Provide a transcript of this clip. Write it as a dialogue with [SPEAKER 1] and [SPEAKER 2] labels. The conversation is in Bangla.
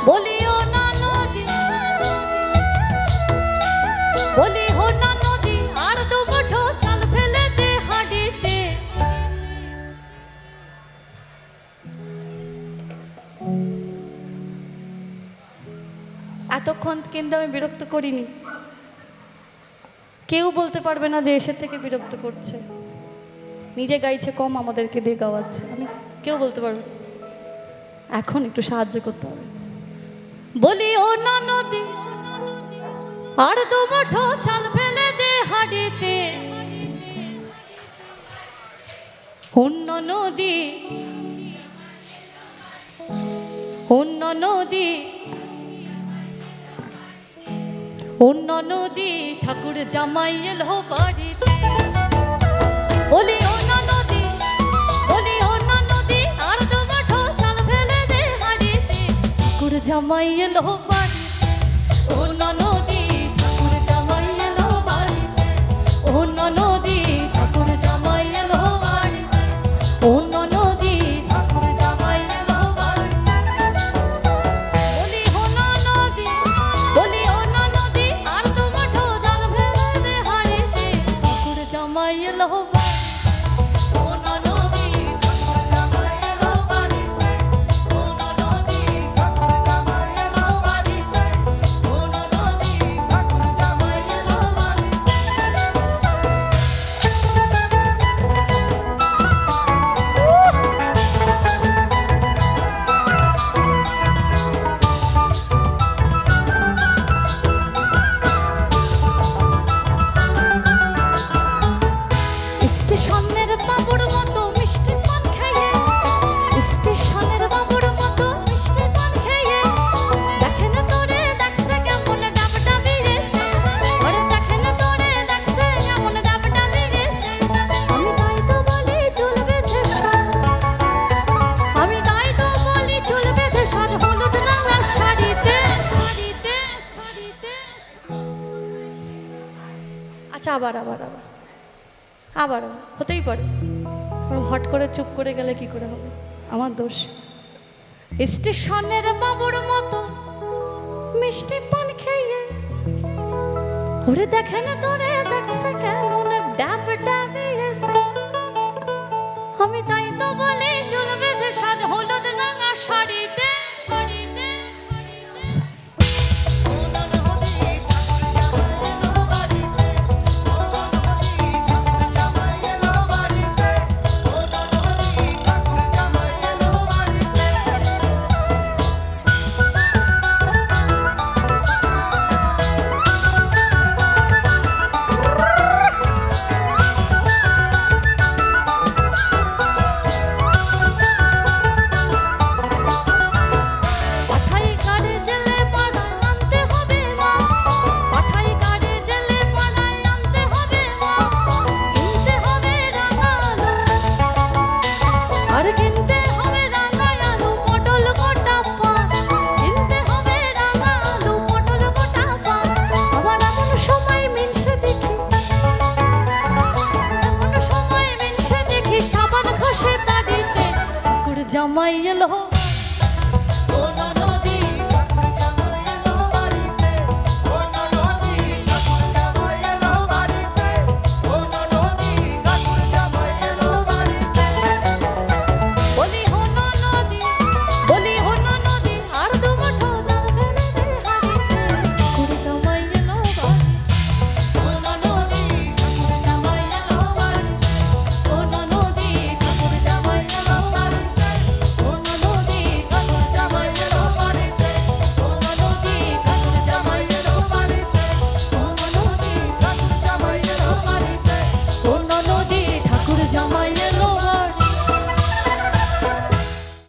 [SPEAKER 1] বলিও না নদী, বলি হো না নদী, আর দু মুঠো চাল ফেলে দে হাঁড়িতে। এতক্ষণ কিন্তু আমি বিরক্ত করিনি, কেউ বলতে পারবে না যে এসে থেকে বিরক্ত করছে। নিজে গাইছে কম, আমাদেরকে দিয়ে গাওয়াচ্ছে, আমি কেউ বলতে পারবে। এখন একটু সাহায্য করতে হবে। বলি ও না নদী, আর দু মুঠো চাল ফেলে দে হাঁড়িতে। অন্য নদী, অন্য নদী, অন্য নদী, ঠাকুর জামাই এলো বাড়িতে। বলি অন্য নদী, বলি অন্য নদী, আর দু মুঠো চাল ফেলে দে হাঁড়িতে। ঠাকুর জামাই এলো বাড়িতে। অন্য নদী, ঠাকুর জামাই এলো বাড়িতে। অন্য নদী, ঠাকুর জামাই এলো বাড়িতে। অন্য নদী, ঠাকুর জামাই এলো বাড়িতে। বলি অন্য নদী, বলি অন্য নদী, আর দু মুঠো চাল ফেলে দে হাঁড়িতে। ঠাকুর জামাই এলো বাড়িতে। স্টেশনের বাবুর মতো মিষ্টি পান খেয়ে, স্টেশনের বাবুর মতো মিষ্টি পান খেয়ে, দেখে না তোরে দেখছে কেমন ডাবডাবি গেছে। ওরে দেখে না তোরে দেখছে কেমন ডাবডাবি গেছে। আমি তাই তো বলি চুল বেঁধে সাজ, আমি তাই তো বলি চুল বেঁধে সাজ, হলুদ রঙের শাড়িতে, শাড়িতে, শাড়িতে। আচ্ছা, আবার আবার আবার আবার হতেই পারে। হট করে চুপ করে গেলে কি করে হবে? আমার দোষ। স্টেশনের বাবুর মতো মিষ্টি পান খেয়ে, ওরে দেখে না তোরে দেখছে কেমন ডাব ডাবে গেছে। আমি তাই তো বলি চুল বেঁধে সাজ, হলুদ রঙা শাড়িতে, শাড়িতে। জামাই এলো